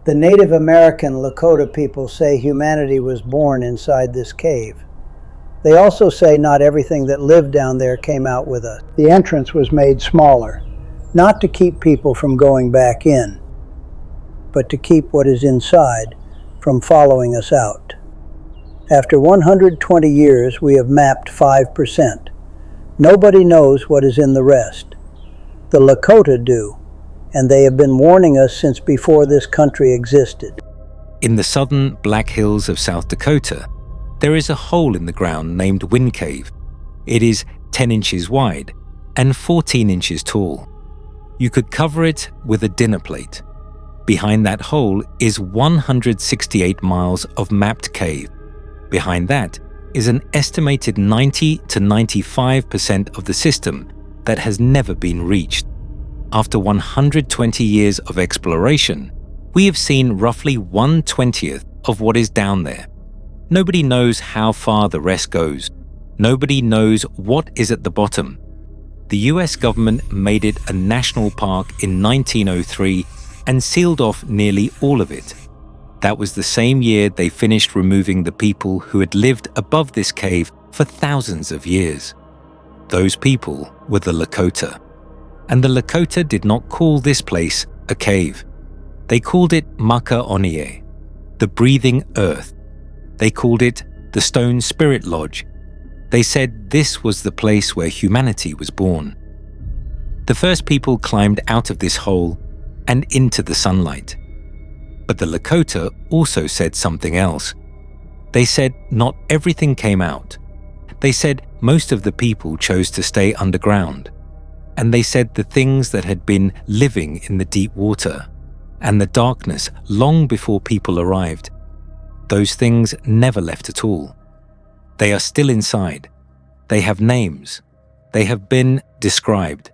The Native American Lakota people say humanity was born inside this cave. They also say not everything that lived down there came out with us. The entrance was made smaller, not to keep people from going back in, but to keep what is inside from following us out. After 120 years, we have mapped 5%. Nobody knows what is in the rest. The Lakota do, and they have been warning us since before this country existed. In the southern Black Hills of South Dakota, there is a hole in the ground named Wind Cave. It is 10 inches wide and 14 inches tall. You could cover it with a dinner plate. Behind that hole is 168 miles of mapped cave. Behind that is an estimated 90 to 95% of the system that has never been reached. After 120 years of exploration, we have seen roughly 1/20th of what is down there. Nobody knows how far the rest goes. Nobody knows what is at the bottom. The US government made it a national park in 1903 and sealed off nearly all of it. That was the same year they finished removing the people who had lived above this cave for thousands of years. Those people were the Lakota. And the Lakota did not call this place a cave. They called it Maka'onie, the breathing earth. They called it the Stone Spirit Lodge. They said this was the place where humanity was born. The first people climbed out of this hole and into the sunlight. But the Lakota also said something else. They said not everything came out. They said most of the people chose to stay underground. And they said the things that had been living in the deep water and the darkness long before people arrived, those things never left at all. They are still inside. They have names. They have been described.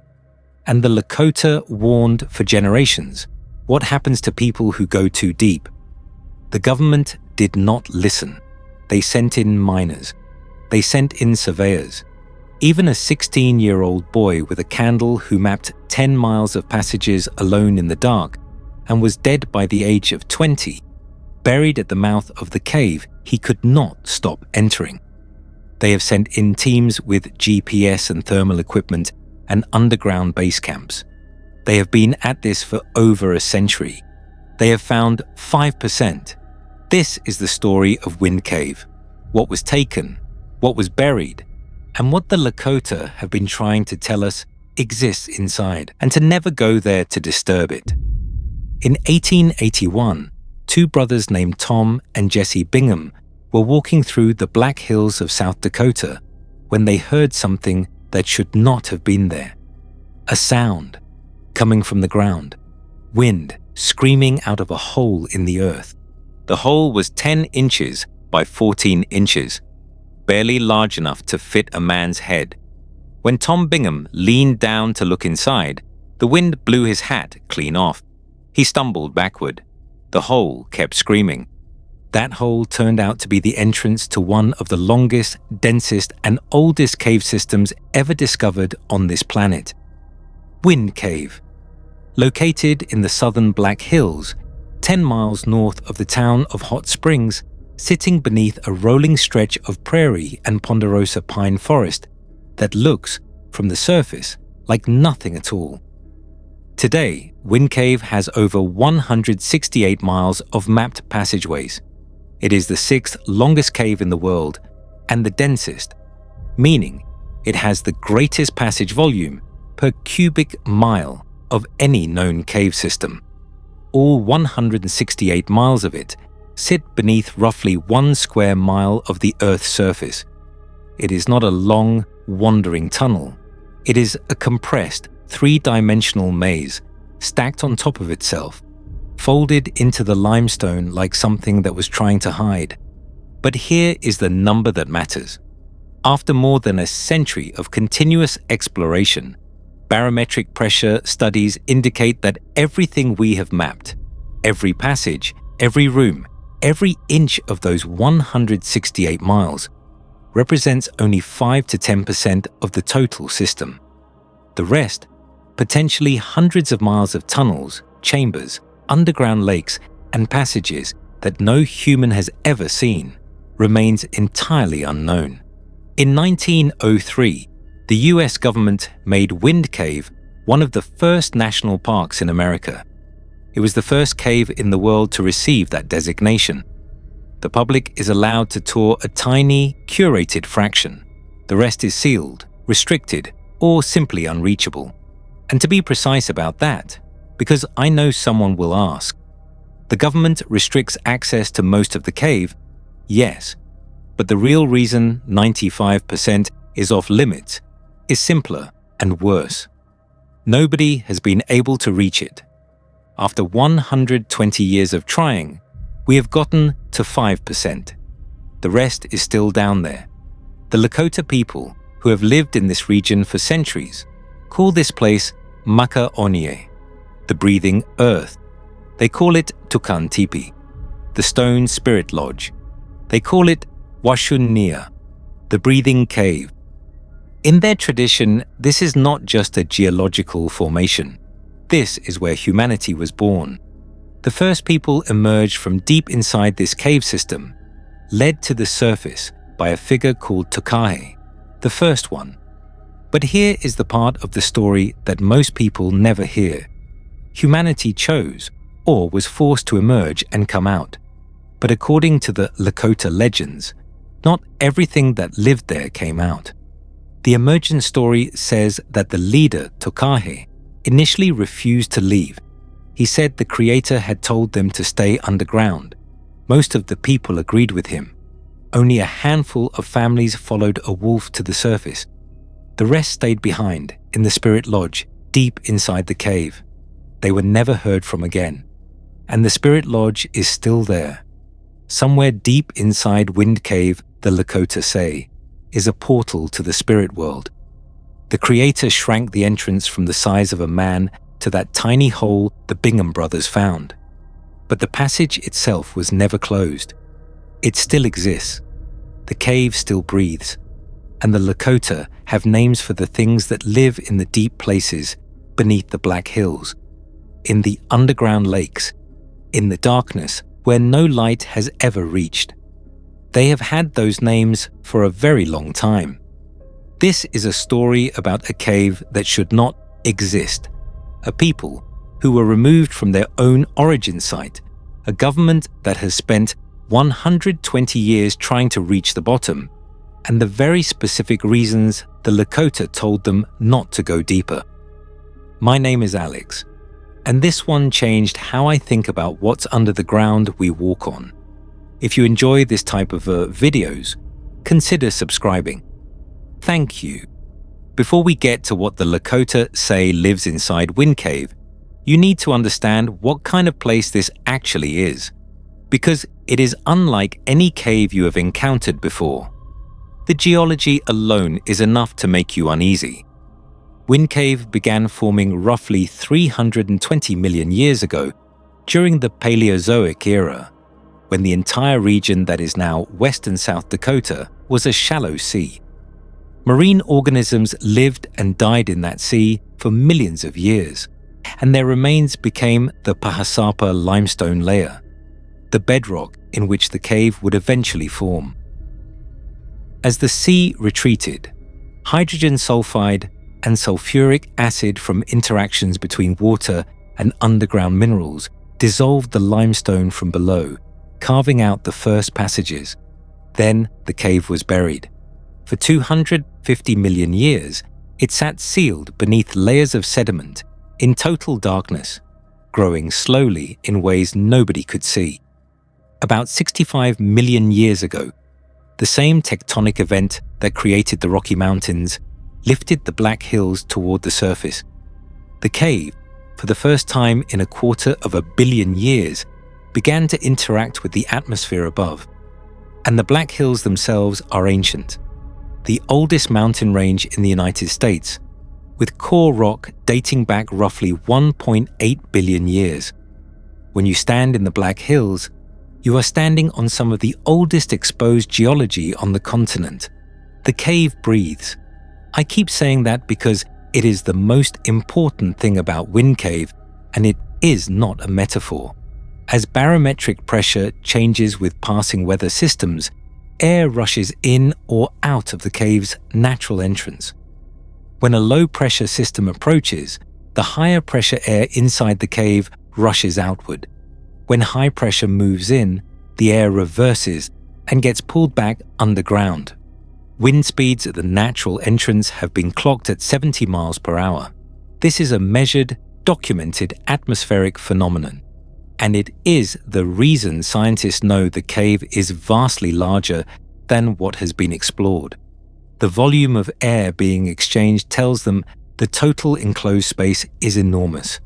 And the Lakota warned for generations what happens to people who go too deep. The government did not listen. They sent in miners. They sent in surveyors. Even a 16-year-old boy with a candle who mapped 10 miles of passages alone in the dark and was dead by the age of 20, buried at the mouth of the cave he could not stop entering. They have sent in teams with GPS and thermal equipment and underground base camps. They have been at this for over a century. They have found 5%. This is the story of Wind Cave, what was taken, what was buried, and what the Lakota have been trying to tell us exists inside, and to never go there to disturb it. In 1881, two brothers named Tom and Jesse Bingham were walking through the Black Hills of South Dakota when they heard something that should not have been there. A sound coming from the ground, wind screaming out of a hole in the earth. The hole was 10 inches by 14 inches, barely large enough to fit a man's head. When Tom Bingham leaned down to look inside, the wind blew his hat clean off. He stumbled backward. The hole kept screaming. That hole turned out to be the entrance to one of the longest, densest, and oldest cave systems ever discovered on this planet. Wind Cave. Located in the southern Black Hills, 10 miles north of the town of Hot Springs, sitting beneath a rolling stretch of prairie and ponderosa pine forest that looks, from the surface, like nothing at all. Today, Wind Cave has over 168 miles of mapped passageways. It is the 6th longest cave in the world and the densest, meaning it has the greatest passage volume per cubic mile of any known cave system. All 168 miles of it sit beneath roughly 1 square mile of the Earth's surface. It is not a long, wandering tunnel. It is a compressed, 3-dimensional maze, stacked on top of itself, folded into the limestone like something that was trying to hide. But here is the number that matters. After more than a century of continuous exploration, barometric pressure studies indicate that everything we have mapped, every passage, every room, every inch of those 168 miles, represents only 5 to 10% of the total system. The rest, potentially hundreds of miles of tunnels, chambers, underground lakes, and passages that no human has ever seen remains entirely unknown. In 1903, the US government made Wind Cave one of the first national parks in America. It was the first cave in the world to receive that designation. The public is allowed to tour a tiny, curated fraction. The rest is sealed, restricted, or simply unreachable. And to be precise about that, because I know someone will ask, the government restricts access to most of the cave? Yes, but the real reason 95% is off limits is simpler and worse. Nobody has been able to reach it. After 120 years of trying, we have gotten to 5%. The rest is still down there. The Lakota people, who have lived in this region for centuries, call this place Maka-Onye, the breathing earth. They call it Tukan Tipi, the stone spirit lodge. They call it Washun-Nia, the breathing cave. In their tradition, this is not just a geological formation. This is where humanity was born. The first people emerged from deep inside this cave system, led to the surface by a figure called Tukahe, the first one. But here is the part of the story that most people never hear. Humanity chose, or was forced to emerge and come out. But according to the Lakota legends, not everything that lived there came out. The emergence story says that the leader, Tukahe, initially refused to leave. He said the creator had told them to stay underground. Most of the people agreed with him. Only a handful of families followed a wolf to the surface. The rest stayed behind in the spirit lodge, deep inside the cave. They were never heard from again. And the spirit lodge is still there. Somewhere deep inside Wind Cave, the Lakota say, is a portal to the spirit world. The creator shrank the entrance from the size of a man to that tiny hole the Bingham brothers found. But the passage itself was never closed. It still exists. The cave still breathes. And the Lakota have names for the things that live in the deep places beneath the Black Hills, in the underground lakes, in the darkness where no light has ever reached. They have had those names for a very long time. This is a story about a cave that should not exist, a people who were removed from their own origin site, a government that has spent 120 years trying to reach the bottom, and the very specific reasons the Lakota told them not to go deeper. My name is Alex, and this one changed how I think about what's under the ground we walk on. If you enjoy this type of videos, consider subscribing. Thank you. Before we get to what the Lakota say lives inside Wind Cave, you need to understand what kind of place this actually is, because it is unlike any cave you have encountered before. The geology alone is enough to make you uneasy. Wind Cave began forming roughly 320 million years ago, during the Paleozoic era, when the entire region that is now western South Dakota was a shallow sea. Marine organisms lived and died in that sea for millions of years, and their remains became the Pahasapa limestone layer, the bedrock in which the cave would eventually form. As the sea retreated, hydrogen sulfide and sulfuric acid from interactions between water and underground minerals dissolved the limestone from below, carving out the first passages. Then the cave was buried. For 250 million years, it sat sealed beneath layers of sediment, in total darkness, growing slowly in ways nobody could see. About 65 million years ago, the same tectonic event that created the Rocky Mountains lifted the Black Hills toward the surface. The cave, for the first time in 250 million years, began to interact with the atmosphere above. And the Black Hills themselves are ancient, the oldest mountain range in the United States, with core rock dating back roughly 1.8 billion years. When you stand in the Black Hills, you are standing on some of the oldest exposed geology on the continent. The cave breathes. I keep saying that because it is the most important thing about Wind Cave, and it is not a metaphor. As barometric pressure changes with passing weather systems, air rushes in or out of the cave's natural entrance. When a low-pressure system approaches, the higher pressure air inside the cave rushes outward. When high pressure moves in, the air reverses and gets pulled back underground. Wind speeds at the natural entrance have been clocked at 70 miles per hour. This is a measured, documented atmospheric phenomenon, and it is the reason scientists know the cave is vastly larger than what has been explored. The volume of air being exchanged tells them the total enclosed space is enormous,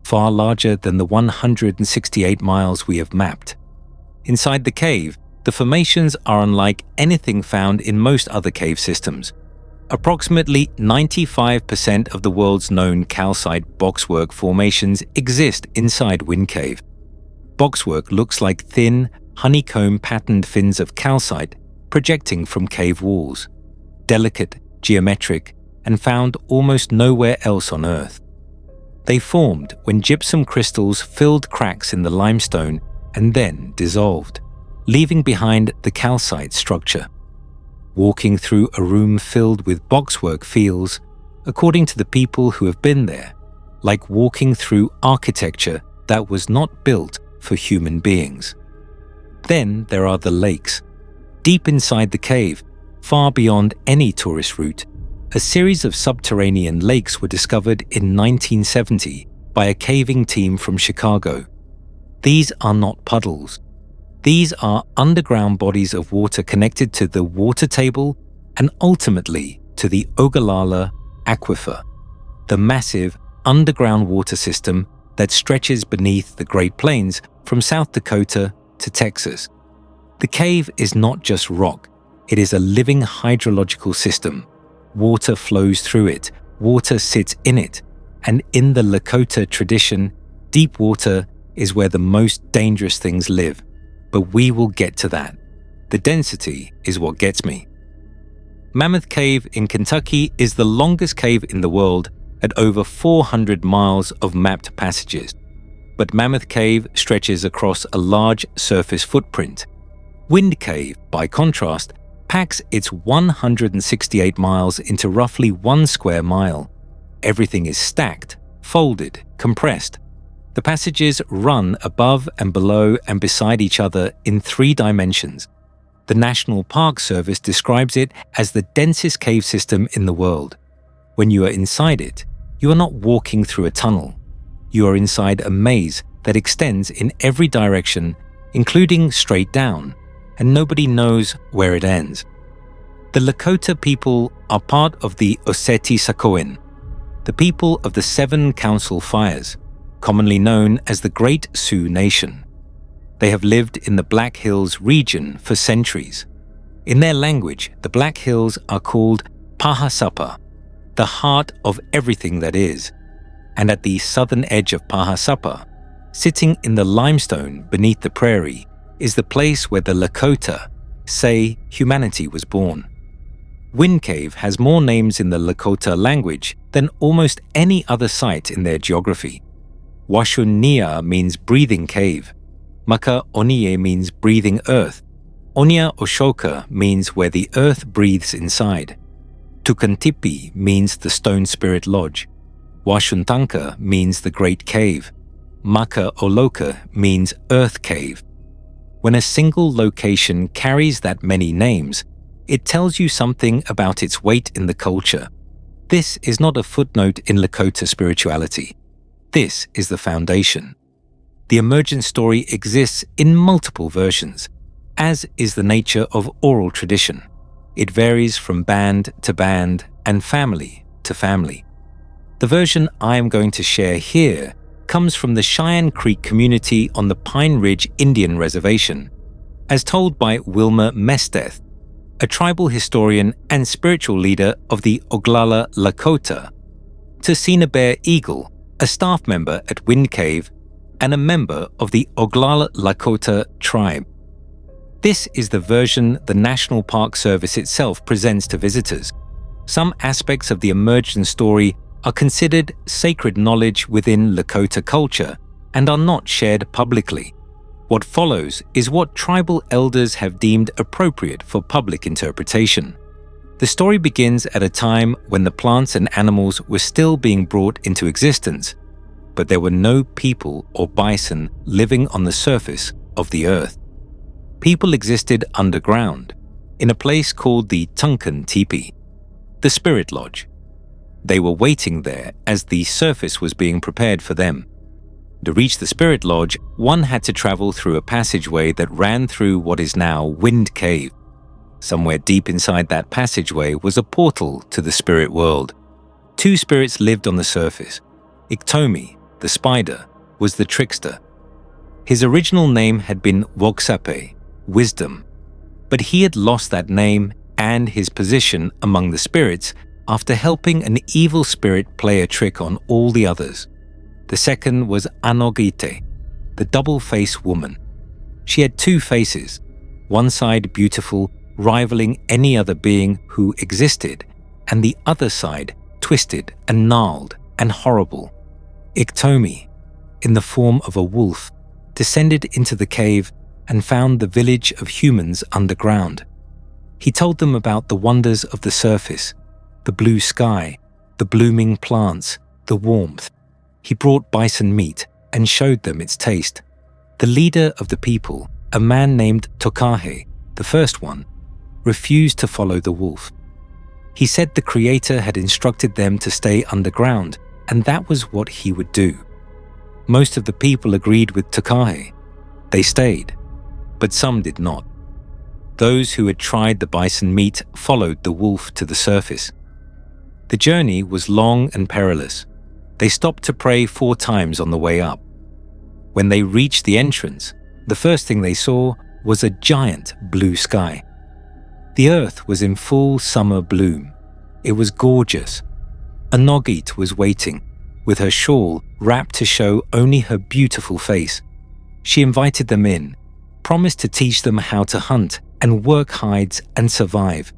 far larger than the 168 miles we have mapped. Inside the cave, the formations are unlike anything found in most other cave systems. Approximately 95% of the world's known calcite boxwork formations exist inside Wind Cave. Boxwork looks like thin, honeycomb-patterned fins of calcite projecting from cave walls, delicate, geometric, and found almost nowhere else on Earth. They formed when gypsum crystals filled cracks in the limestone and then dissolved, leaving behind the calcite structure. Walking through a room filled with boxwork feels, according to the people who have been there, like walking through architecture that was not built for human beings. Then there are the lakes. Deep inside the cave, far beyond any tourist route, a series of subterranean lakes were discovered in 1970 by a caving team from Chicago. These are not puddles. These are underground bodies of water connected to the water table and ultimately to the Ogallala Aquifer, the massive underground water system that stretches beneath the Great Plains from South Dakota to Texas. The cave is not just rock, it is a living hydrological system. Water flows through it, water sits in it, and in the Lakota tradition, deep water is where the most dangerous things live. But we will get to that. The density is what gets me. Mammoth Cave in Kentucky is the longest cave in the world at over 400 miles of mapped passages. But Mammoth Cave stretches across a large surface footprint. Wind Cave, by contrast, packs its 168 miles into roughly 1 square mile. Everything is stacked, folded, compressed. The passages run above and below and beside each other in 3 dimensions. The National Park Service describes it as the densest cave system in the world. When you are inside it, you are not walking through a tunnel. You are inside a maze that extends in every direction, including straight down, and nobody knows where it ends. The Lakota people are part of the Oseti Sakowin, the people of the 7 Council Fires, commonly known as the Great Sioux Nation. They have lived in the Black Hills region for centuries. In their language, the Black Hills are called Pahasapa, the heart of everything that is. And at the southern edge of Pahasapa, sitting in the limestone beneath the prairie, is the place where the Lakota say humanity was born. Wind Cave has more names in the Lakota language than almost any other site in their geography. Washunia means breathing cave. Maka Onie means breathing earth. Onia Oshoka means where the earth breathes inside. Tukantipi means the stone spirit lodge. Washuntanka means the great cave. Maka Oloka means earth cave. When a single location carries that many names, it tells you something about its weight in the culture. This is not a footnote in Lakota spirituality. This is the foundation. The emergent story exists in multiple versions, as is the nature of oral tradition. It varies from band to band and family to family. The version I am going to share here comes from the Cheyenne Creek community on the Pine Ridge Indian Reservation, as told by Wilma Mesteth, a tribal historian and spiritual leader of the Oglala Lakota, to Sinabear Eagle, a staff member at Wind Cave and a member of the Oglala Lakota tribe. This is the version the National Park Service itself presents to visitors. Some aspects of the emergent story are considered sacred knowledge within Lakota culture and are not shared publicly. What follows is what tribal elders have deemed appropriate for public interpretation. The story begins at a time when the plants and animals were still being brought into existence, but there were no people or bison living on the surface of the earth. People existed underground, in a place called the Tunkan Teepee, the Spirit Lodge. They were waiting there as the surface was being prepared for them. To reach the Spirit Lodge, one had to travel through a passageway that ran through what is now Wind Cave. Somewhere deep inside that passageway was a portal to the spirit world. Two spirits lived on the surface. Iktomi, the spider, was the trickster. His original name had been Wogsape, wisdom, but he had lost that name and his position among the spirits after helping an evil spirit play a trick on all the others. The second was Anogite, the double-faced woman. She had two faces, one side beautiful, rivaling any other being who existed, and the other side twisted and gnarled and horrible. Iktomi, in the form of a wolf, descended into the cave and found the village of humans underground. He told them about the wonders of the surface, the blue sky, the blooming plants, the warmth. He brought bison meat and showed them its taste. The leader of the people, a man named Tokahe, the first one, refused to follow the wolf. He said the Creator had instructed them to stay underground, and that was what he would do. Most of the people agreed with Tokahe. They stayed, but some did not. Those who had tried the bison meat followed the wolf to the surface. The journey was long and perilous. They stopped to pray 4 times on the way up. When they reached the entrance, the first thing they saw was a giant blue sky. The earth was in full summer bloom. It was gorgeous. A Nogit was waiting, with her shawl wrapped to show only her beautiful face. She invited them in, promised to teach them how to hunt and work hides and survive.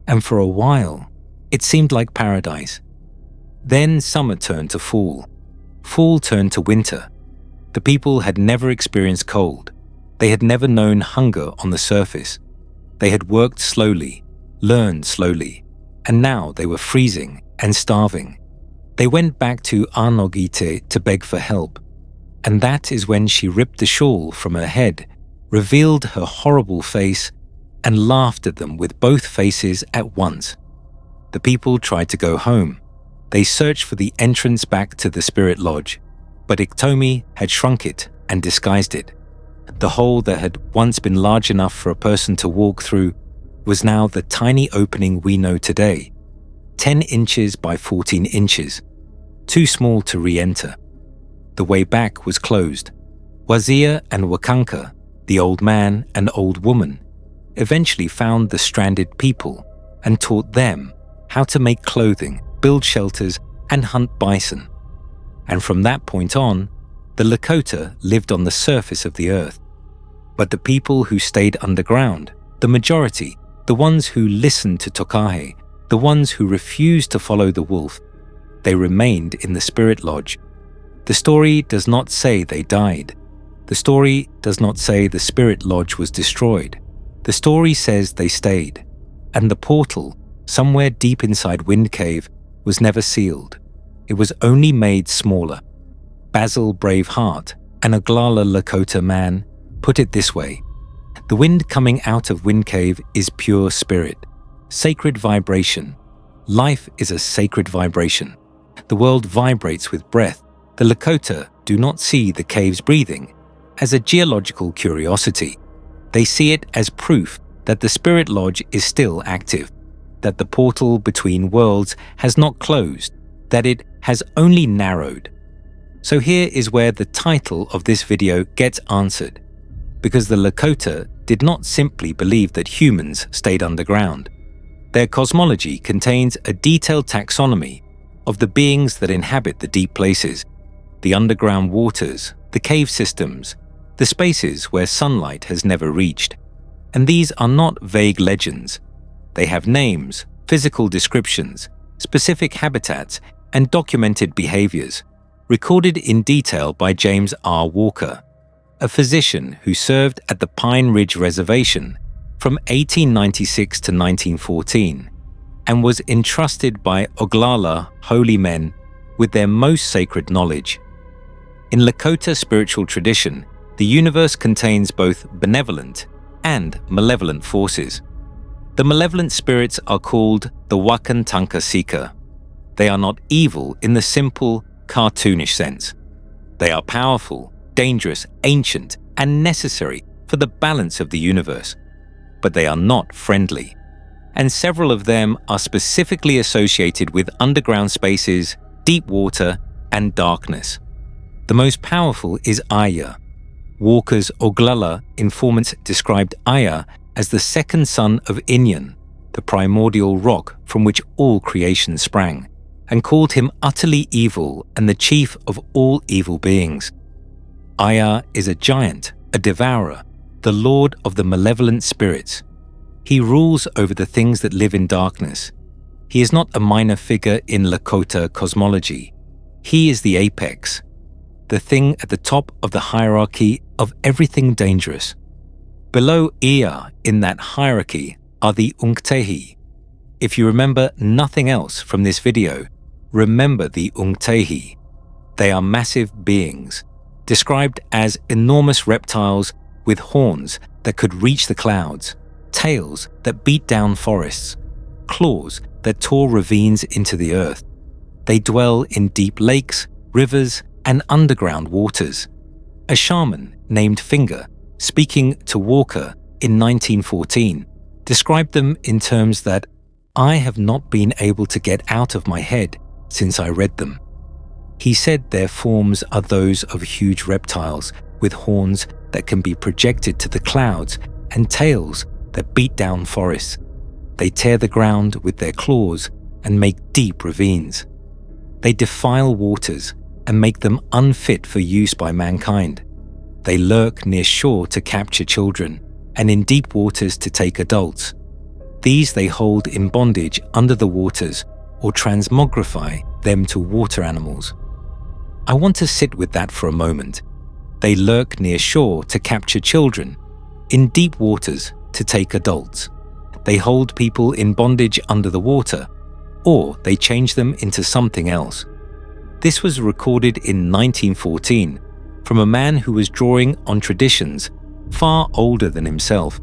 And for a while, it seemed like paradise. Then summer turned to fall. Fall turned to winter. The people had never experienced cold. They had never known hunger on the surface. They had worked slowly, learned slowly, and now they were freezing and starving. They went back to Anogite to beg for help, and that is when she ripped the shawl from her head, revealed her horrible face, and laughed at them with both faces at once. The people tried to go home. They searched for the entrance back to the Spirit Lodge, but Iktomi had shrunk it and disguised it. The hole that had once been large enough for a person to walk through was now the tiny opening we know today, 10 inches by 14 inches, too small to re-enter. The way back was closed. Wazir and Wakanka, the old man and old woman, eventually found the stranded people and taught them how to make clothing, build shelters, and hunt bison. And from that point on, the Lakota lived on the surface of the earth. But the people who stayed underground, the majority, the ones who listened to Tokahe, the ones who refused to follow the wolf, they remained in the Spirit Lodge. The story does not say they died. The story does not say the Spirit Lodge was destroyed. The story says they stayed, and the portal, somewhere deep inside Wind Cave, was never sealed. It was only made smaller. Basil Braveheart, an Oglala Lakota man, put it this way: the wind coming out of Wind Cave is pure spirit, sacred vibration. Life is a sacred vibration. The world vibrates with breath. The Lakota do not see the cave's breathing as a geological curiosity. They see it as proof that the Spirit Lodge is still active, that the portal between worlds has not closed, that it has only narrowed. So here is where the title of this video gets answered, because the Lakota did not simply believe that humans stayed underground. Their cosmology contains a detailed taxonomy of the beings that inhabit the deep places, the underground waters, the cave systems, the spaces where sunlight has never reached. And these are not vague legends. They have names, physical descriptions, specific habitats, and documented behaviors, recorded in detail by James R. Walker. a physician who served at the Pine Ridge Reservation from 1896 to 1914 and was entrusted by Oglala holy men with their most sacred knowledge. In Lakota spiritual tradition, the universe contains both benevolent and malevolent forces. The malevolent spirits are called the Wakan Tanka Sika. They are not evil in the simple, cartoonish sense. They are powerful, dangerous, ancient, and necessary for the balance of the universe. But they are not friendly. And several of them are specifically associated with underground spaces, deep water, and darkness. The most powerful is Aya. Walker's Oglala informants described Aya as the second son of Inyan, the primordial rock from which all creation sprang, and called him utterly evil and the chief of all evil beings. Aya is a giant, a devourer, the lord of the malevolent spirits. He rules over the things that live in darkness. He is not a minor figure in Lakota cosmology. He is the apex, the thing at the top of the hierarchy of everything dangerous. Below Ea in that hierarchy are the Unctehi. If you remember nothing else from this video, remember the Unctehi. They are massive beings, described as enormous reptiles with horns that could reach the clouds, tails that beat down forests, claws that tore ravines into the earth. They dwell in deep lakes, rivers, and underground waters. A shaman named Finger, speaking to Walker in 1914, described them in terms that I have not been able to get out of my head since I read them. He said their forms are those of huge reptiles with horns that can be projected to the clouds and tails that beat down forests. They tear the ground with their claws and make deep ravines. They defile waters and make them unfit for use by mankind. They lurk near shore to capture children and in deep waters to take adults. These they hold in bondage under the waters or transmogrify them to water animals. I want to sit with that for a moment. They lurk near shore to capture children, in deep waters to take adults. They hold people in bondage under the water, or they change them into something else. This was recorded in 1914 from a man who was drawing on traditions far older than himself.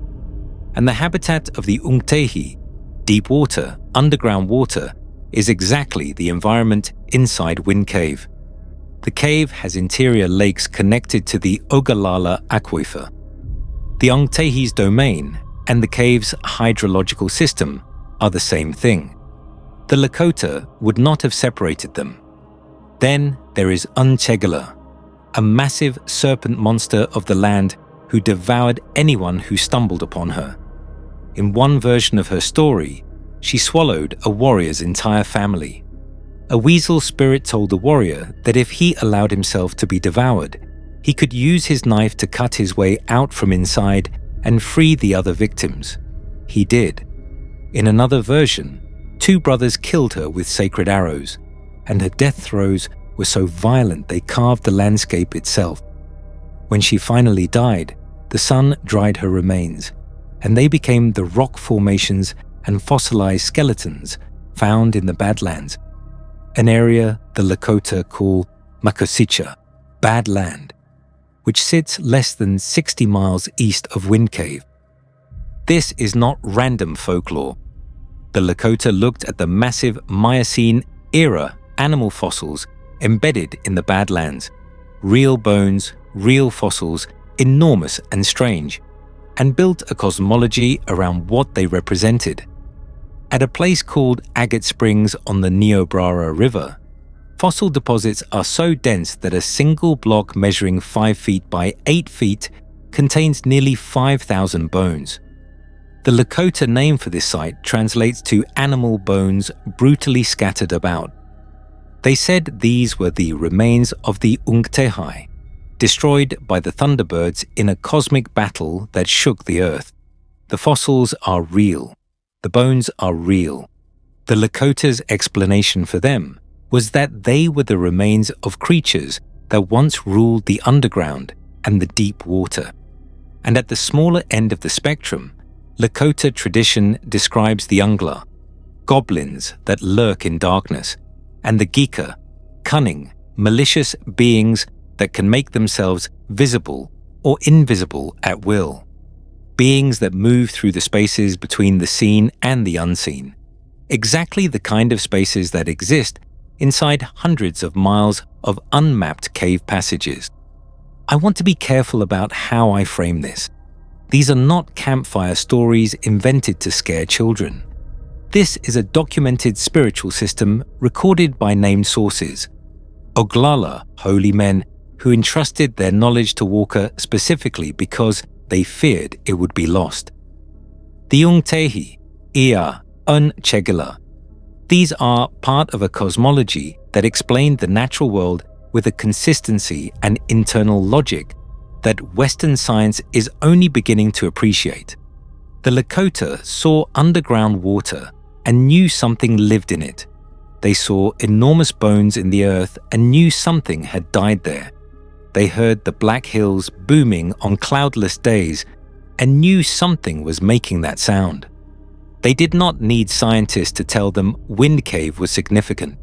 And the habitat of the Unctehi, deep water, underground water, is exactly the environment inside Wind Cave. The cave has interior lakes connected to the Ogallala Aquifer. The Unctehi's domain and the cave's hydrological system are the same thing. The Lakota would not have separated them. Then there is Unchegala, a massive serpent monster of the land who devoured anyone who stumbled upon her. In one version of her story, she swallowed a warrior's entire family. A weasel spirit told the warrior that if he allowed himself to be devoured, he could use his knife to cut his way out from inside and free the other victims. He did. In another version, 2 brothers killed her with sacred arrows, and her death throes were so violent they carved the landscape itself. When she finally died, the sun dried her remains, and they became the rock formations and fossilized skeletons found in the Badlands, an area the Lakota call Makosicha, Bad Land, which sits less than 60 miles east of Wind Cave. This is not random folklore. The Lakota looked at the massive Miocene-era animal fossils embedded in the Badlands, real bones, real fossils, enormous and strange, and built a cosmology around what they represented. At a place called Agate Springs on the Niobrara River, fossil deposits are so dense that a single block measuring 5 feet by 8 feet contains nearly 5,000 bones. The Lakota name for this site translates to animal bones brutally scattered about. They said these were the remains of the Unctehi, destroyed by the Thunderbirds in a cosmic battle that shook the earth. The fossils are real. The bones are real. The Lakota's explanation for them was that they were the remains of creatures that once ruled the underground and the deep water. And at the smaller end of the spectrum, Lakota tradition describes the Ungla, goblins that lurk in darkness, and the Gika, cunning, malicious beings that can make themselves visible or invisible at will. Beings that move through the spaces between the seen and the unseen. Exactly the kind of spaces that exist inside hundreds of miles of unmapped cave passages. I want to be careful about how I frame this. These are not campfire stories invented to scare children. This is a documented spiritual system recorded by named sources. Oglala, holy men who entrusted their knowledge to Walker specifically because they feared it would be lost. The Ungtehi, Ia, Chegila. These are part of a cosmology that explained the natural world with a consistency and internal logic that Western science is only beginning to appreciate. The Lakota saw underground water and knew something lived in it. They saw enormous bones in the earth and knew something had died there. They heard the Black Hills booming on cloudless days and knew something was making that sound. They did not need scientists to tell them Wind Cave was significant.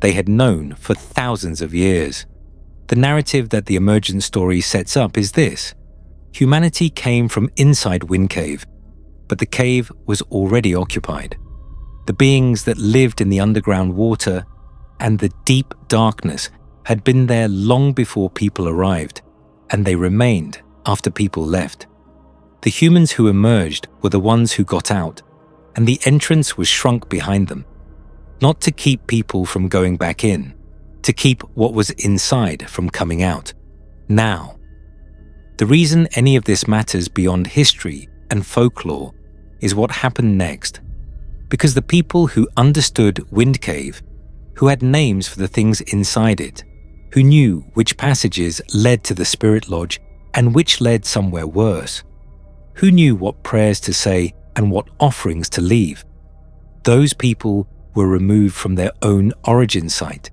They had known for thousands of years. The narrative that the emergent story sets up is this. Humanity came from inside Wind Cave, but the cave was already occupied. The beings that lived in the underground water and the deep darkness had been there long before people arrived, and they remained after people left. The humans who emerged were the ones who got out, and the entrance was shrunk behind them, not to keep people from going back in, to keep what was inside from coming out. Now, the reason any of this matters beyond history and folklore is what happened next, because the people who understood Wind Cave, who had names for the things inside it, who knew which passages led to the Spirit Lodge and which led somewhere worse, who knew what prayers to say and what offerings to leave, those people were removed from their own origin site,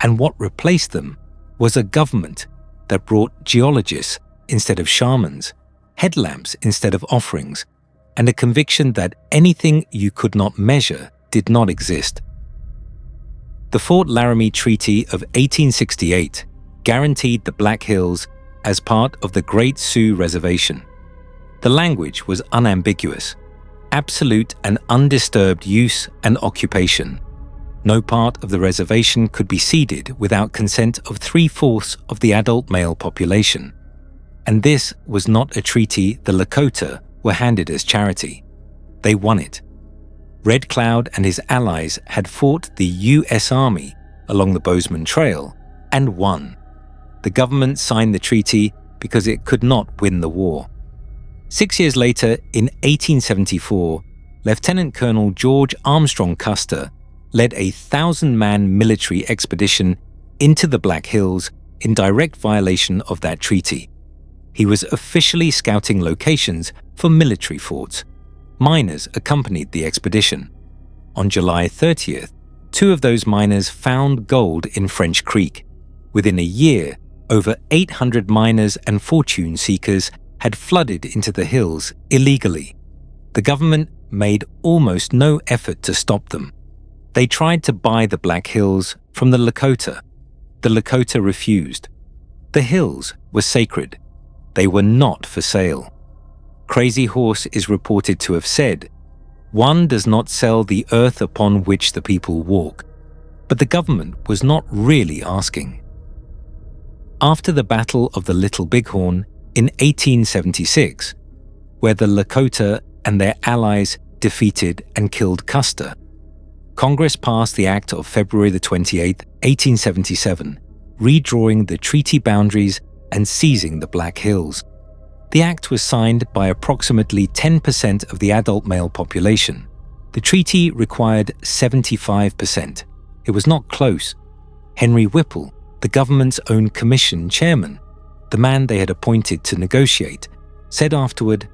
and what replaced them was a government that brought geologists instead of shamans, headlamps instead of offerings, and a conviction that anything you could not measure did not exist. The Fort Laramie Treaty of 1868 guaranteed the Black Hills as part of the Great Sioux Reservation. The language was unambiguous, absolute and undisturbed use and occupation. No part of the reservation could be ceded without consent of 3/4 of the adult male population. And this was not a treaty the Lakota were handed as charity. They won it. Red Cloud and his allies had fought the U.S. Army along the Bozeman Trail and won. The government signed the treaty because it could not win the war. 6 years later, in 1874, Lieutenant Colonel George Armstrong Custer led a 1,000-man military expedition into the Black Hills in direct violation of that treaty. He was officially scouting locations for military forts. Miners accompanied the expedition. On July 30th, 2 of those miners found gold in French Creek. Within a year, over 800 miners and fortune seekers had flooded into the hills illegally. The government made almost no effort to stop them. They tried to buy the Black Hills from the Lakota. The Lakota refused. The hills were sacred. They were not for sale. Crazy Horse is reported to have said, "One does not sell the earth upon which the people walk." But the government was not really asking. After the Battle of the Little Bighorn in 1876, where the Lakota and their allies defeated and killed Custer, Congress passed the Act of February 28, 1877, redrawing the treaty boundaries and seizing the Black Hills. The act was signed by approximately 10% of the adult male population. The treaty required 75%. It was not close. Henry Whipple, the government's own commission chairman, the man they had appointed to negotiate, said afterward,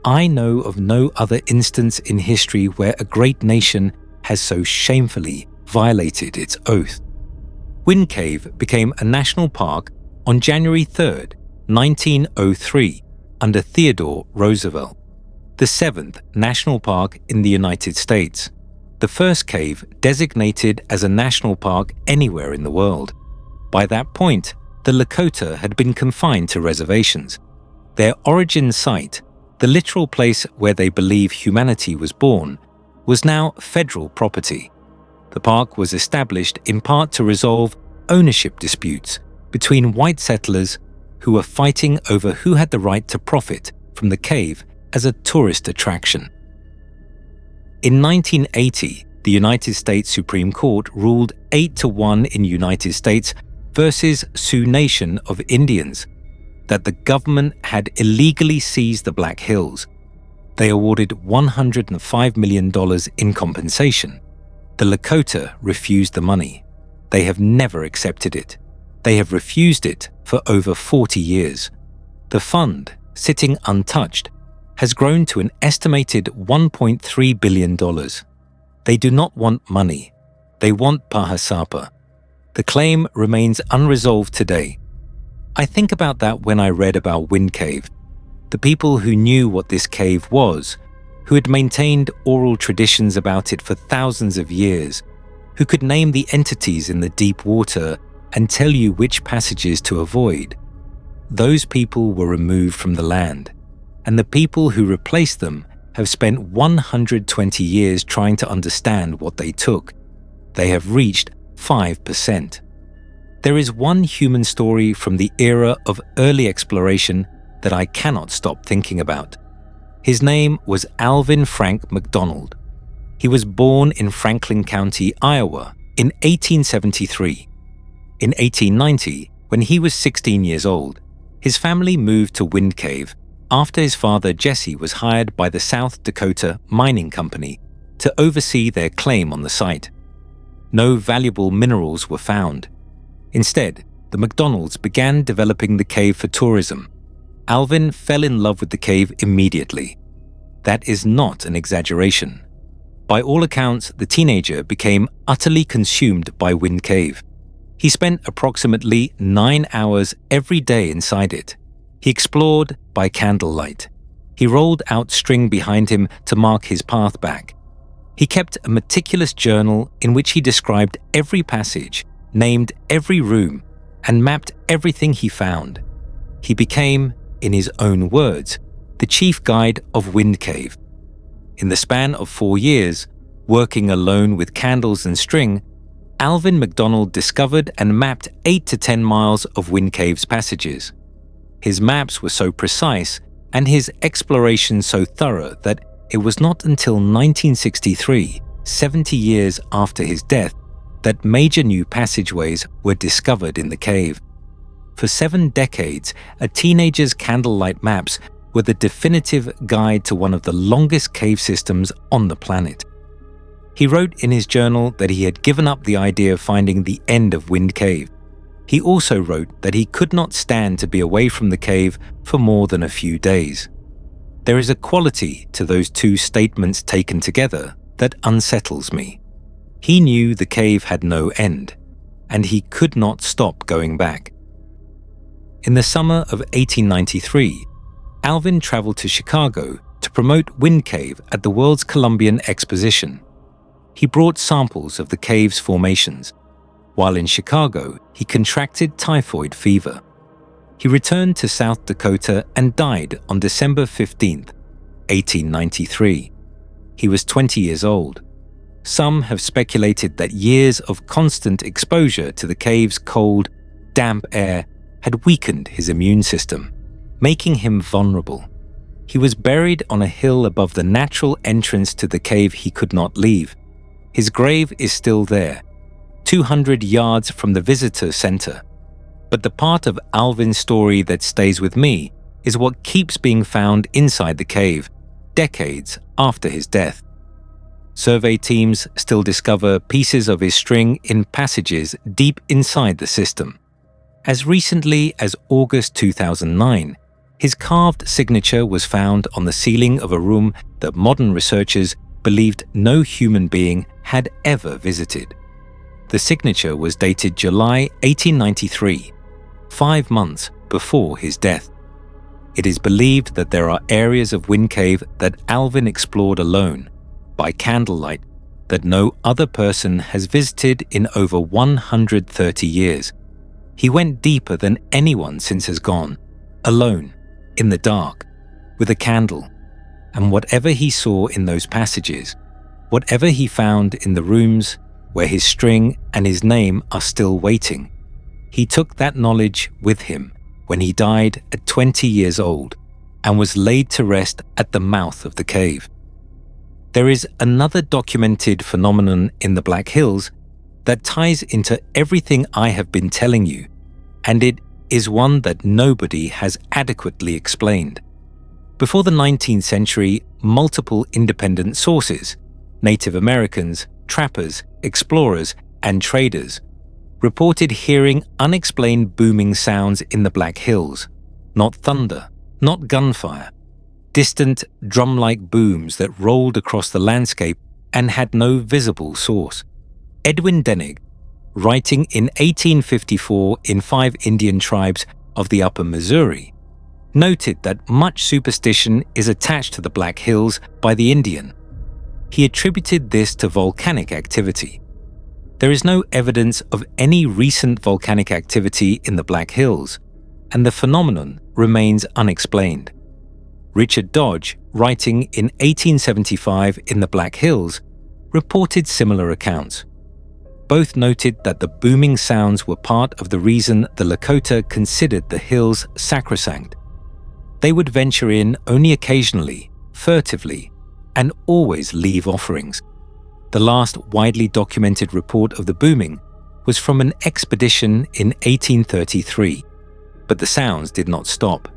"I know of no other instance in history where a great nation has so shamefully violated its oath." Wind Cave became a national park on January 3rd, 1903, under Theodore Roosevelt, the 7th national park in the United States, the first cave designated as a national park anywhere in the world. By that point, the Lakota had been confined to reservations. Their origin site, the literal place where they believe humanity was born, was now federal property. The park was established in part to resolve ownership disputes between white settlers who were fighting over who had the right to profit from the cave as a tourist attraction. In 1980, the United States Supreme Court ruled 8-1 in United States versus Sioux Nation of Indians that the government had illegally seized the Black Hills. They awarded $105 million in compensation. The Lakota refused the money. They have never accepted it. They have refused it for over 40 years. The fund, sitting untouched, has grown to an estimated $1.3 billion. They do not want money. They want Pahasapa. The claim remains unresolved today. I think about that when I read about Wind Cave. The people who knew what this cave was, who had maintained oral traditions about it for thousands of years, who could name the entities in the deep water and tell you which passages to avoid. Those people were removed from the land, and the people who replaced them have spent 120 years trying to understand what they took. They have reached 5%. There is one human story from the era of early exploration that I cannot stop thinking about. His name was Alvin Frank McDonald. He was born in Franklin County, Iowa, in 1873. In 1890, when he was 16 years old, his family moved to Wind Cave after his father Jesse was hired by the South Dakota Mining Company to oversee their claim on the site. No valuable minerals were found. Instead, the McDonalds began developing the cave for tourism. Alvin fell in love with the cave immediately. That is not an exaggeration. By all accounts, the teenager became utterly consumed by Wind Cave. He spent approximately 9 hours every day inside it. He explored by candlelight. He rolled out string behind him to mark his path back. He kept a meticulous journal in which he described every passage, named every room, and mapped everything he found. He became, in his own words, the chief guide of Wind Cave. In the span of 4 years, working alone with candles and string, Alvin McDonald discovered and mapped 8 to 10 miles of Wind Cave's passages. His maps were so precise and his exploration so thorough that it was not until 1963, 70 years after his death, that major new passageways were discovered in the cave. For 7 decades, a teenager's candlelight maps were the definitive guide to one of the longest cave systems on the planet. He wrote in his journal that he had given up the idea of finding the end of Wind Cave. He also wrote that he could not stand to be away from the cave for more than a few days. There is a quality to those two statements taken together that unsettles me. He knew the cave had no end, and he could not stop going back. In the summer of 1893, Alvin traveled to Chicago to promote Wind Cave at the World's Columbian Exposition. He brought samples of the cave's formations. While in Chicago, he contracted typhoid fever. He returned to South Dakota and died on December 15, 1893. He was 20 years old. Some have speculated that years of constant exposure to the cave's cold, damp air had weakened his immune system, making him vulnerable. He was buried on a hill above the natural entrance to the cave he could not leave. His grave is still there, 200 yards from the visitor center. But the part of Alvin's story that stays with me is what keeps being found inside the cave, decades after his death. Survey teams still discover pieces of his string in passages deep inside the system. As recently as August 2009, his carved signature was found on the ceiling of a room that modern researchers believed no human being had ever visited. The signature was dated July 1893, 5 months before his death. It is believed that there are areas of Wind Cave that Alvin explored alone, by candlelight, that no other person has visited in over 130 years. He went deeper than anyone since has gone, alone, in the dark, with a candle, and whatever he saw in those passages, whatever he found in the rooms where his string and his name are still waiting, he took that knowledge with him when he died at 20 years old and was laid to rest at the mouth of the cave. There is another documented phenomenon in the Black Hills that ties into everything I have been telling you, and it is one that nobody has adequately explained. Before the 19th century, multiple independent sources, Native Americans, trappers, explorers, and traders, reported hearing unexplained booming sounds in the Black Hills, not thunder, not gunfire, distant drum-like booms that rolled across the landscape and had no visible source. Edwin Denig, writing in 1854 in 5 Indian tribes of the Upper Missouri, noted that much superstition is attached to the Black Hills by the Indian. He attributed this to volcanic activity. There is no evidence of any recent volcanic activity in the Black Hills, and the phenomenon remains unexplained. Richard Dodge, writing in 1875 in the Black Hills, reported similar accounts. Both noted that the booming sounds were part of the reason the Lakota considered the hills sacrosanct. They would venture in only occasionally, furtively, and always leave offerings. The last widely documented report of the booming was from an expedition in 1833, but the sounds did not stop.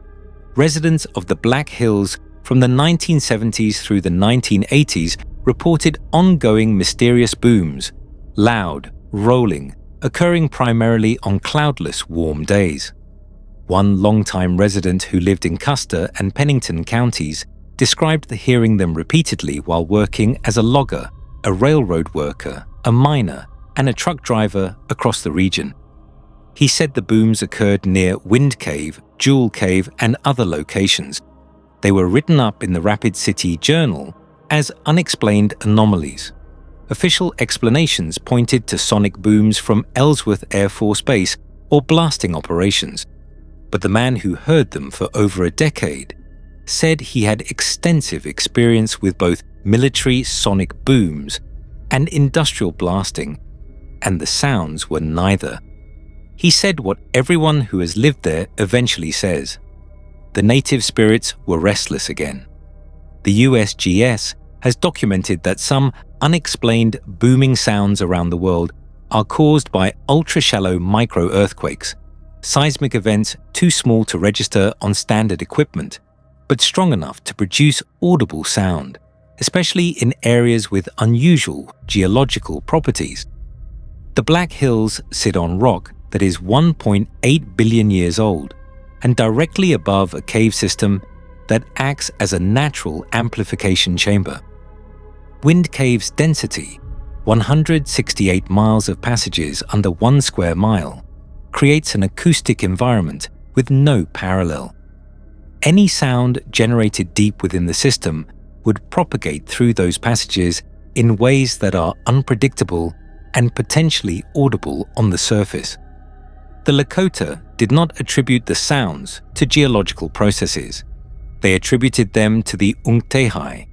Residents of the Black Hills from the 1970s through the 1980s reported ongoing mysterious booms, loud, rolling, occurring primarily on cloudless, warm days. One longtime resident who lived in Custer and Pennington counties described hearing them repeatedly while working as a logger, a railroad worker, a miner, and a truck driver across the region. He said the booms occurred near Wind Cave, Jewel Cave, and other locations. They were written up in the Rapid City Journal as unexplained anomalies. Official explanations pointed to sonic booms from Ellsworth Air Force Base or blasting operations, but the man who heard them for over a decade said he had extensive experience with both military sonic booms and industrial blasting, and the sounds were neither. He said what everyone who has lived there eventually says. The native spirits were restless again. The USGS has documented that some unexplained booming sounds around the world are caused by ultra-shallow micro-earthquakes, seismic events too small to register on standard equipment, but strong enough to produce audible sound, especially in areas with unusual geological properties. The Black Hills sit on rock that is 1.8 billion years old and directly above a cave system that acts as a natural amplification chamber. Wind Cave's density, 168 miles of passages under 1 square mile, creates an acoustic environment with no parallel. Any sound generated deep within the system would propagate through those passages in ways that are unpredictable and potentially audible on the surface. The Lakota did not attribute the sounds to geological processes. They attributed them to the Unctehai,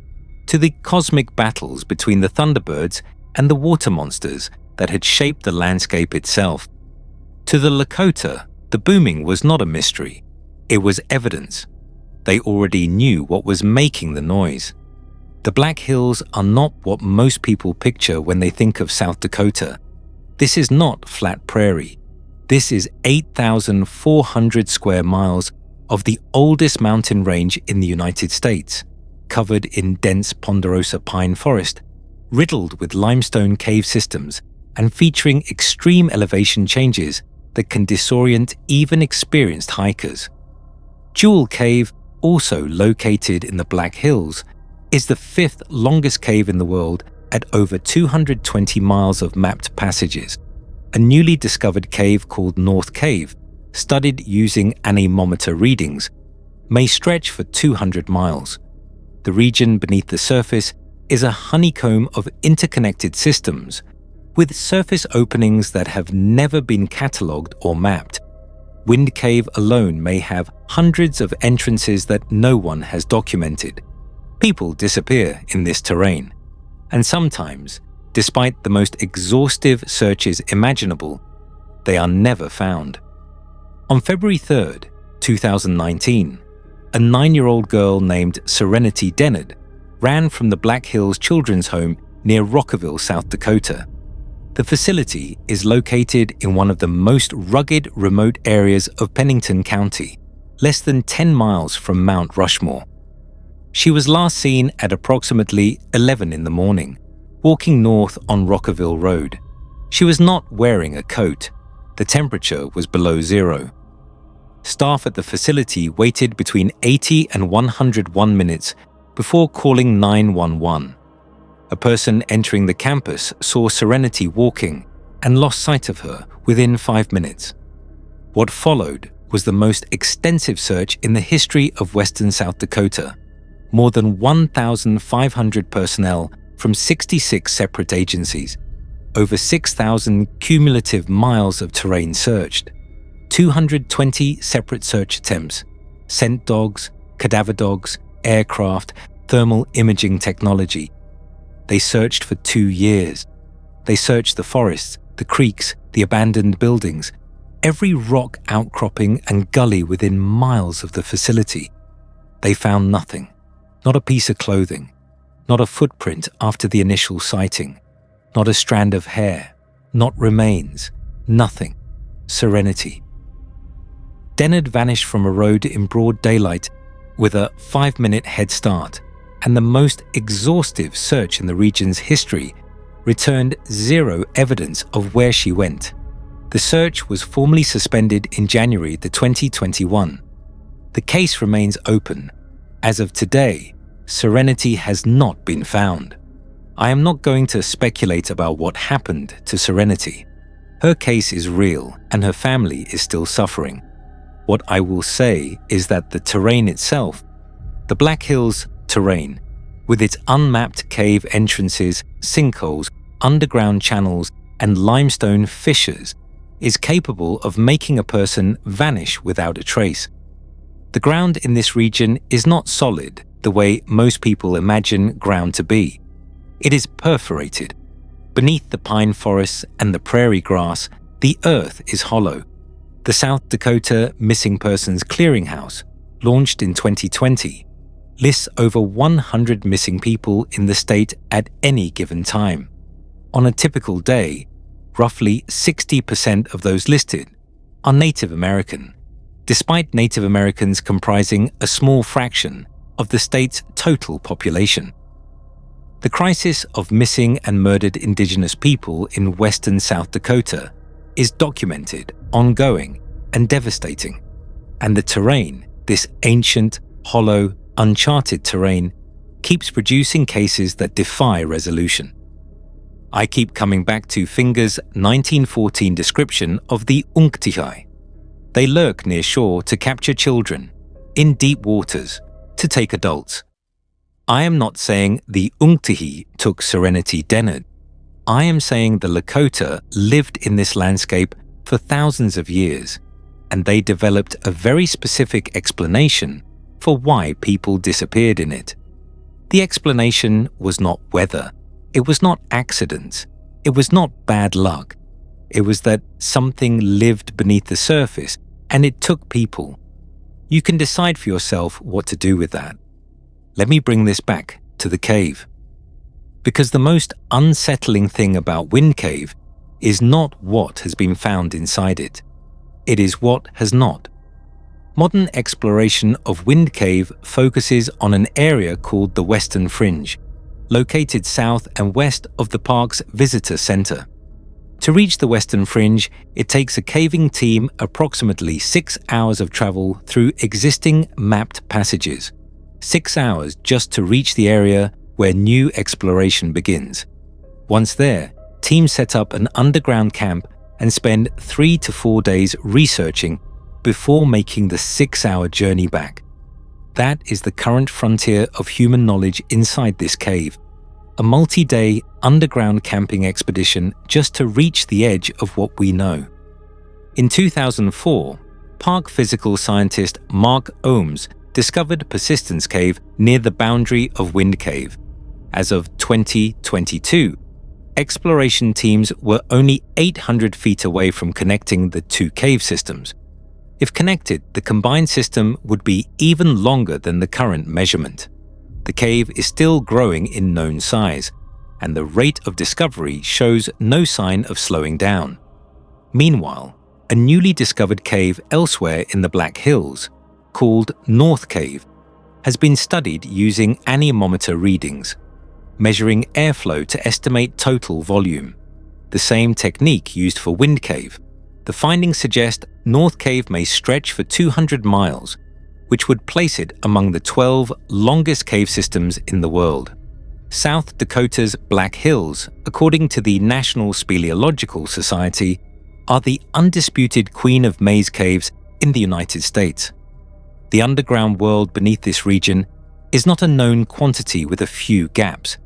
to the cosmic battles between the Thunderbirds and the water monsters that had shaped the landscape itself. To the Lakota, the booming was not a mystery. It was evidence. They already knew what was making the noise. The Black Hills are not what most people picture when they think of South Dakota. This is not flat prairie. This is 8,400 square miles of the oldest mountain range in the United States, covered in dense ponderosa pine forest, riddled with limestone cave systems, and featuring extreme elevation changes that can disorient even experienced hikers. Jewel Cave, also located in the Black Hills, is the 5th longest cave in the world at over 220 miles of mapped passages. A newly discovered cave called North Cave studied using anemometer readings, may stretch for 200 miles. The region beneath the surface is a honeycomb of interconnected systems, with surface openings that have never been catalogued or mapped. Wind Cave alone may have hundreds of entrances that no one has documented. People disappear in this terrain, and sometimes, despite the most exhaustive searches imaginable, they are never found. On February 3rd, 2019, a 9-year-old girl named Serenity Dennard ran from the Black Hills Children's Home near Rockville, South Dakota. The facility is located in one of the most rugged, remote areas of Pennington County, less than 10 miles from Mount Rushmore. She was last seen at approximately 11 in the morning, walking north on Rockville Road. She was not wearing a coat. The temperature was below zero. Staff at the facility waited between 80 and 101 minutes before calling 911. A person entering the campus saw Serenity walking and lost sight of her within 5 minutes. What followed was the most extensive search in the history of Western South Dakota. More than 1,500 personnel from 66 separate agencies, over 6,000 cumulative miles of terrain searched, 220 separate search attempts, scent dogs, cadaver dogs, aircraft, thermal imaging technology. They searched for 2 years. They searched the forests, the creeks, the abandoned buildings, every rock outcropping and gully within miles of the facility. They found nothing, not a piece of clothing, not a footprint after the initial sighting, not a strand of hair, not remains, nothing. Serenity. Dennard vanished from a road in broad daylight with a 5-minute head start, and the most exhaustive search in the region's history returned zero evidence of where she went. The search was formally suspended in January 2021. The case remains open. As of today, Serenity has not been found. I am not going to speculate about what happened to Serenity. Her case is real and her family is still suffering. What I will say is that the terrain itself, the Black Hills terrain, with its unmapped cave entrances, sinkholes, underground channels, and limestone fissures, is capable of making a person vanish without a trace. The ground in this region is not solid the way most people imagine ground to be. It is perforated. Beneath the pine forests and the prairie grass, the earth is hollow. The South Dakota Missing Persons Clearinghouse, launched in 2020, lists over 100 missing people in the state at any given time. On a typical day, roughly 60% of those listed are Native American, despite Native Americans comprising a small fraction of the state's total population. The crisis of missing and murdered Indigenous people in western South Dakota is documented, ongoing, and devastating. And the terrain, this ancient, hollow, uncharted terrain, keeps producing cases that defy resolution. I keep coming back to Finger's 1914 description of the Unktihai. They lurk near shore to capture children, in deep waters, to take adults. I am not saying the Unktihi took Serenity Dennard. I am saying the Lakota lived in this landscape for thousands of years, and they developed a very specific explanation for why people disappeared in it. The explanation was not weather. It was not accidents. It was not bad luck. It was that something lived beneath the surface and it took people. You can decide for yourself what to do with that. Let me bring this back to the cave. Because the most unsettling thing about Wind Cave is not what has been found inside it. It is what has not. Modern exploration of Wind Cave focuses on an area called the Western Fringe, located south and west of the park's visitor center. To reach the Western Fringe, it takes a caving team approximately 6 hours of travel through existing mapped passages. 6 hours just to reach the area where new exploration begins. Once there, teams set up an underground camp and spend 3 to 4 days researching before making the 6-hour journey back. That is the current frontier of human knowledge inside this cave, a multi-day underground camping expedition just to reach the edge of what we know. In 2004, park physical scientist Mark Ohms discovered Persistence Cave near the boundary of Wind Cave. As of 2022, exploration teams were only 800 feet away from connecting the two cave systems. If connected, the combined system would be even longer than the current measurement. The cave is still growing in known size, and the rate of discovery shows no sign of slowing down. Meanwhile, a newly discovered cave elsewhere in the Black Hills, called North Cave, has been studied using anemometer readings, measuring airflow to estimate total volume, the same technique used for Wind Cave. The findings suggest North Cave may stretch for 200 miles, which would place it among the 12 longest cave systems in the world. South Dakota's Black Hills, according to the National Speleological Society, are the undisputed queen of maze caves in the United States. The underground world beneath this region is not a known quantity with a few gaps.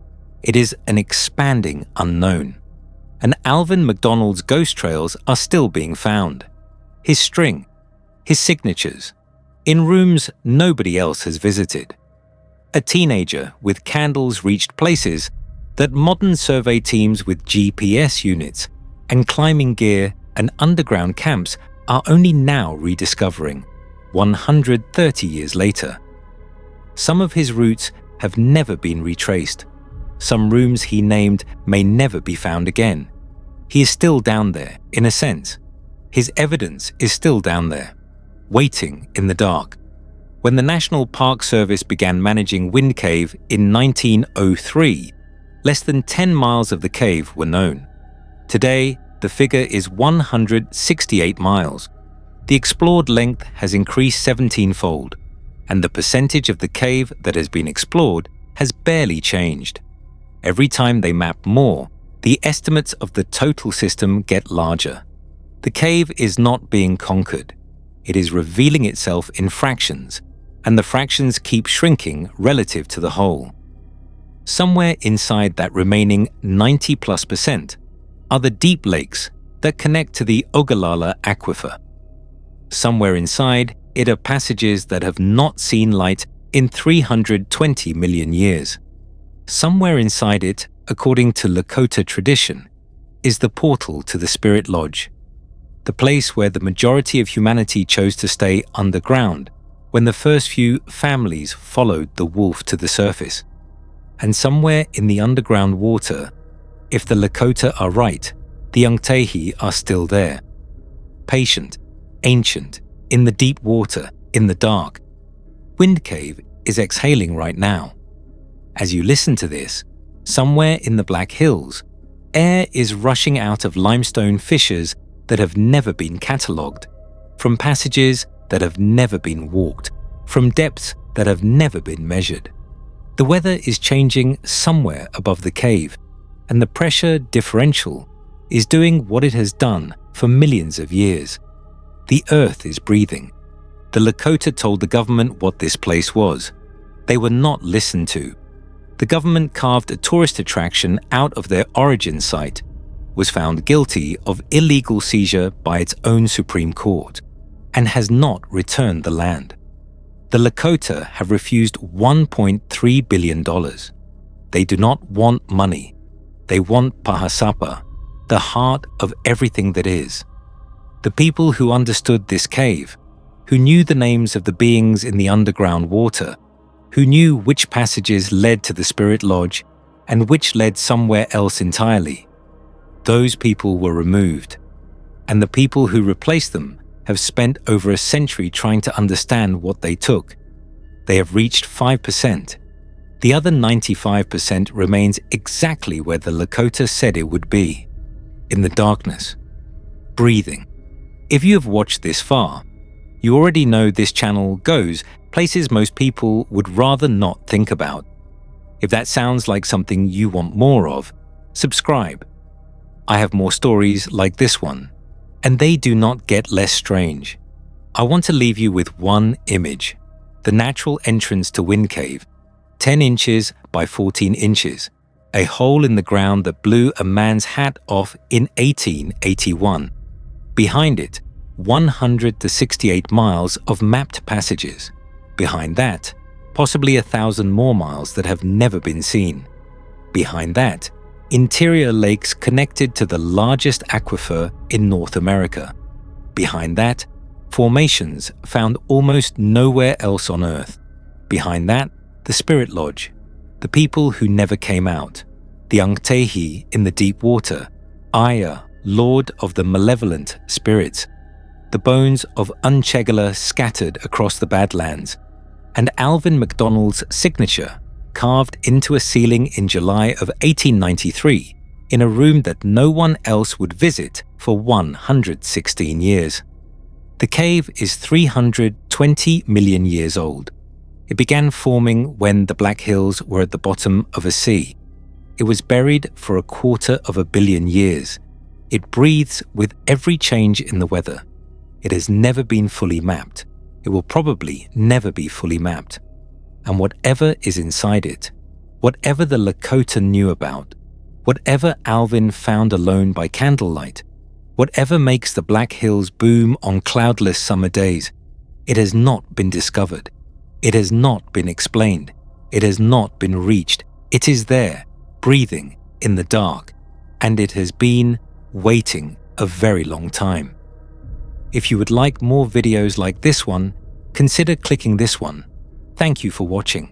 It is an expanding unknown. And Alvin McDonald's ghost trails are still being found. His string, his signatures, in rooms nobody else has visited. A teenager with candles reached places that modern survey teams with GPS units and climbing gear and underground camps are only now rediscovering, 130 years later. Some of his routes have never been retraced. Some rooms he named may never be found again. He is still down there, in a sense. His evidence is still down there, waiting in the dark. When the National Park Service began managing Wind Cave in 1903, less than 10 miles of the cave were known. Today, the figure is 168 miles. The explored length has increased 17-fold, and the percentage of the cave that has been explored has barely changed. Every time they map more, the estimates of the total system get larger. The cave is not being conquered. It is revealing itself in fractions, and the fractions keep shrinking relative to the whole. Somewhere inside that remaining 90+% are the deep lakes that connect to the Ogallala Aquifer. Somewhere inside it are passages that have not seen light in 320 million years. Somewhere inside it, according to Lakota tradition, is the portal to the Spirit Lodge, the place where the majority of humanity chose to stay underground when the first few families followed the wolf to the surface. And somewhere in the underground water, if the Lakota are right, the Unctehi are still there. Patient, ancient, in the deep water, in the dark. Wind Cave is exhaling right now. As you listen to this, somewhere in the Black Hills, air is rushing out of limestone fissures that have never been catalogued, from passages that have never been walked, from depths that have never been measured. The weather is changing somewhere above the cave, and the pressure differential is doing what it has done for millions of years. The earth is breathing. The Lakota told the government what this place was. They were not listened to. The government carved a tourist attraction out of their origin site, was found guilty of illegal seizure by its own Supreme Court, and has not returned the land. The Lakota have refused $1.3 billion. They do not want money. They want Pahasapa, the heart of everything that is. The people who understood this cave, who knew the names of the beings in the underground water, who knew which passages led to the Spirit Lodge and which led somewhere else entirely, those people were removed, and the people who replaced them have spent over a century trying to understand what they took. They have reached 5%. The other 95% remains exactly where the Lakota said it would be, in the darkness, breathing. If you have watched this far, you already know this channel goes places most people would rather not think about. If that sounds like something you want more of, subscribe. I have more stories like this one, and they do not get less strange. I want to leave you with one image: the natural entrance to Wind Cave, 10 inches by 14 inches, a hole in the ground that blew a man's hat off in 1881. Behind it, 100 to 68 miles of mapped passages. Behind that, possibly 1,000 more miles that have never been seen. Behind that, interior lakes connected to the largest aquifer in North America. Behind that, formations found almost nowhere else on Earth. Behind that, the Spirit Lodge, the people who never came out, the Unctehi in the deep water, Aya, lord of the malevolent spirits, the bones of Unchegala scattered across the Badlands, and Alvin McDonald's signature carved into a ceiling in July of 1893 in a room that no one else would visit for 116 years. The cave is 320 million years old. It began forming when the Black Hills were at the bottom of a sea. It was buried for 250 million years. It breathes with every change in the weather. It has never been fully mapped. It will probably never be fully mapped. And whatever is inside it, whatever the Lakota knew about, whatever Alvin found alone by candlelight, whatever makes the Black Hills boom on cloudless summer days, it has not been discovered. It has not been explained. It has not been reached. It is there, breathing in the dark, and it has been waiting a very long time. If you would like more videos like this one, consider clicking this one. Thank you for watching.